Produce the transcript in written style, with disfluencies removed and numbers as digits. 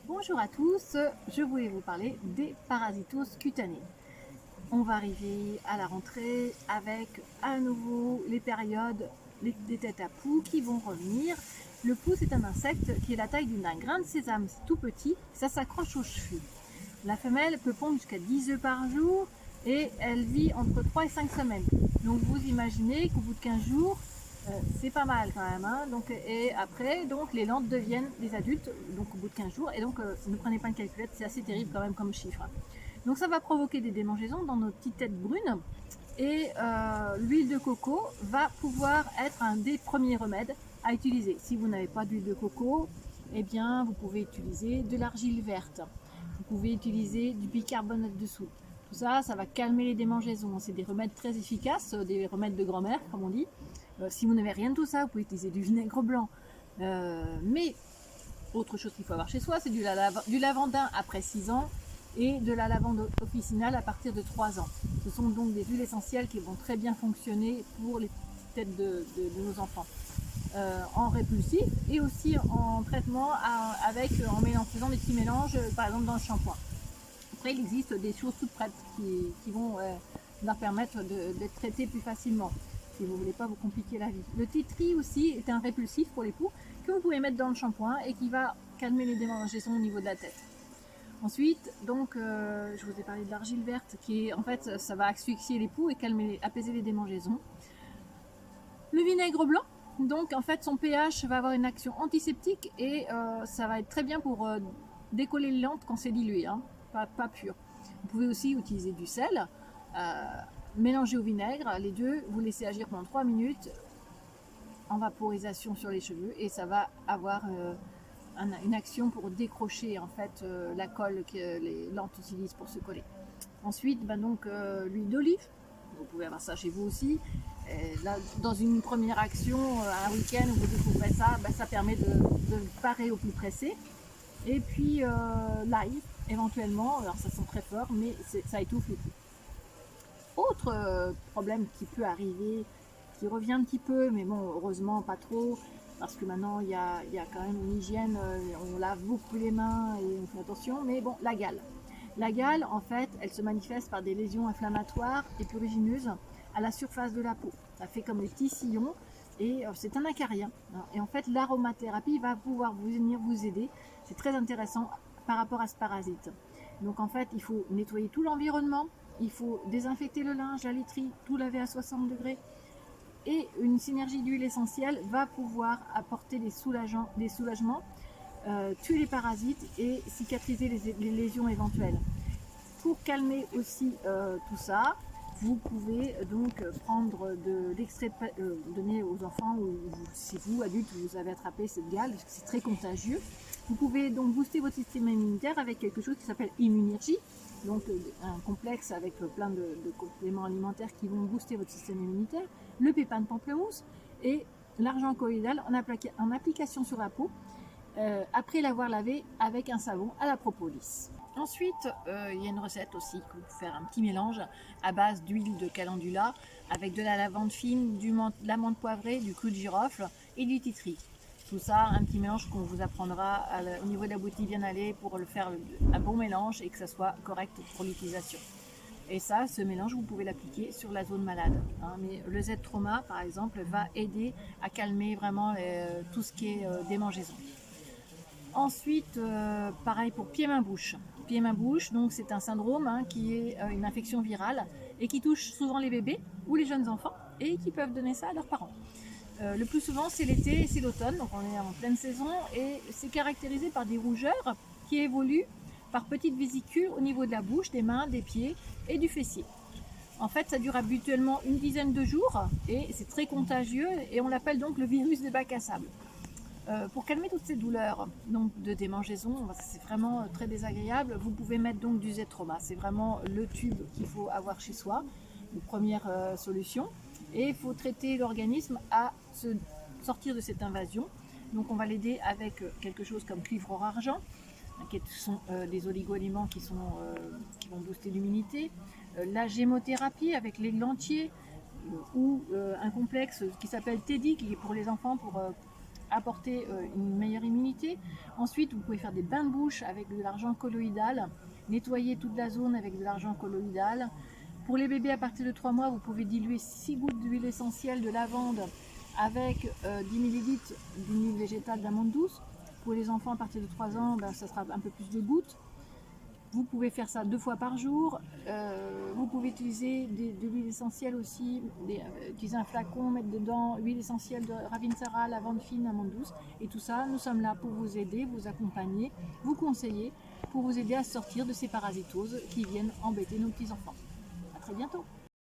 Bonjour à tous, je voulais vous parler des parasitoses cutanés. On va arriver à la rentrée avec à nouveau les périodes des têtes à poux qui vont revenir. Le pou, c'est un insecte qui est la taille d'un grain de sésame, c'est tout petit, ça s'accroche aux cheveux. La femelle peut pondre jusqu'à 10 œufs par jour et elle vit entre 3 et 5 semaines. Donc vous imaginez qu'au bout de 15 jours, c'est pas mal quand même. Hein. Donc, et après, donc, les landes deviennent des adultes donc, au bout de 15 jours. Et donc, ne prenez pas une calculette, c'est assez terrible quand même comme chiffre. Donc ça va provoquer des démangeaisons dans nos petites têtes brunes. Et l'huile de coco va pouvoir être un des premiers remèdes à utiliser. Si vous n'avez pas d'huile de coco, eh bien, vous pouvez utiliser de l'argile verte. Vous pouvez utiliser du bicarbonate de soude. Tout ça, ça va calmer les démangeaisons. C'est des remèdes très efficaces, des remèdes de grand-mère, comme on dit. Si vous n'avez rien de tout ça, vous pouvez utiliser du vinaigre blanc. Mais autre chose qu'il faut avoir chez soi, c'est du lavandin après 6 ans et de la lavande officinale à partir de 3 ans. Ce sont donc des huiles essentielles qui vont très bien fonctionner pour les têtes de nos enfants. En répulsif et aussi en traitement en faisant des petits mélanges, par exemple dans le shampoing. Après, il existe des choses toutes prêtes qui vont leur permettre d'être traitées plus facilement si vous ne voulez pas vous compliquer la vie. Le tea tree aussi est un répulsif pour les poux que vous pouvez mettre dans le shampoing et qui va calmer les démangeaisons au niveau de la tête. Ensuite, donc, je vous ai parlé de l'argile verte qui est en fait, ça va asphyxier les poux et apaiser les démangeaisons. Le vinaigre blanc, donc en fait son pH va avoir une action antiseptique et ça va être très bien pour décoller les lentes quand c'est dilué, hein, pas pur. Vous pouvez aussi utiliser du sel, mélanger au vinaigre, les deux, vous laissez agir pendant 3 minutes en vaporisation sur les cheveux et ça va avoir une action pour décrocher en fait la colle que les lentes utilisent pour se coller. Ensuite, l'huile d'olive, vous pouvez avoir ça chez vous aussi. Là, dans une première action, un week-end où vous découvrez ça, ça permet de parer au plus pressé. Et puis l'ail, éventuellement, alors ça sent très fort, mais ça étouffe les poux. Autre problème qui peut arriver, qui revient un petit peu, mais bon, heureusement pas trop, parce que maintenant il y a quand même une hygiène, on lave beaucoup les mains et on fait attention, mais bon, la gale. La gale, en fait, elle se manifeste par des lésions inflammatoires et prurigineuses à la surface de la peau. Ça fait comme des petits sillons et c'est un acarien. Et en fait, l'aromathérapie va pouvoir venir vous aider. C'est très intéressant par rapport à ce parasite. Donc en fait, il faut nettoyer tout l'environnement, il faut désinfecter le linge, la literie, tout laver à 60 degrés. Et une synergie d'huile essentielle va pouvoir apporter des soulagements, tuer les parasites et cicatriser les lésions éventuelles. Pour calmer aussi tout ça, vous pouvez donc prendre de l'extrait, donner aux enfants ou si vous, adultes, vous avez attrapé cette gale, c'est très contagieux. Vous pouvez donc booster votre système immunitaire avec quelque chose qui s'appelle Immunergie, donc un complexe avec plein de compléments alimentaires qui vont booster votre système immunitaire, le pépin de pamplemousse et l'argent colloïdal en application sur la peau après l'avoir lavé avec un savon à la propolis. Ensuite, il y a une recette aussi pour faire un petit mélange à base d'huile de calendula avec de la lavande fine, de l'amande poivrée, du clou de girofle et du titri. Tout ça, un petit mélange qu'on vous apprendra au niveau de la boutique bien aller pour le faire un bon mélange et que ça soit correct pour l'utilisation. Et ça, ce mélange, vous pouvez l'appliquer sur la zone malade. Hein. Mais le Z-Trauma, par exemple, va aider à calmer vraiment tout ce qui est démangeaison. Ensuite, pareil pour pieds-mains-bouche. Pieds-mains-bouche, donc c'est un syndrome qui est une infection virale et qui touche souvent les bébés ou les jeunes enfants et qui peuvent donner ça à leurs parents. Le plus souvent, c'est l'été et c'est l'automne, donc on est en pleine saison et c'est caractérisé par des rougeurs qui évoluent par petites vésicules au niveau de la bouche, des mains, des pieds et du fessier. En fait, ça dure habituellement une dizaine de jours et c'est très contagieux et on l'appelle donc le virus des bacs à sable. Pour calmer toutes ces douleurs donc de démangeaison, c'est vraiment très désagréable, vous pouvez mettre donc du Z-Trauma. C'est vraiment le tube qu'il faut avoir chez soi, une première solution. Et il faut traiter l'organisme à se sortir de cette invasion. Donc on va l'aider avec quelque chose comme cuivre or argent, qui sont des oligo-aliments qui vont booster l'immunité. La gémothérapie avec les entiers ou un complexe qui s'appelle Teddy, qui est pour les enfants pour apporter une meilleure immunité. Ensuite, vous pouvez faire des bains de bouche avec de l'argent colloïdal, nettoyer toute la zone avec de l'argent colloïdal. Pour les bébés à partir de 3 mois, vous pouvez diluer 6 gouttes d'huile essentielle de lavande avec 10 ml d'huile végétale d'amande douce. Pour les enfants à partir de 3 ans, ça sera un peu plus de gouttes. Vous pouvez faire ça 2 fois par jour. Vous pouvez utiliser de l'huile essentielle aussi, utiliser un flacon, mettre dedans huile essentielle de Ravinsara, lavande fine, amande douce. Et tout ça, nous sommes là pour vous aider, vous accompagner, vous conseiller, pour vous aider à sortir de ces parasitoses qui viennent embêter nos petits-enfants. À très bientôt.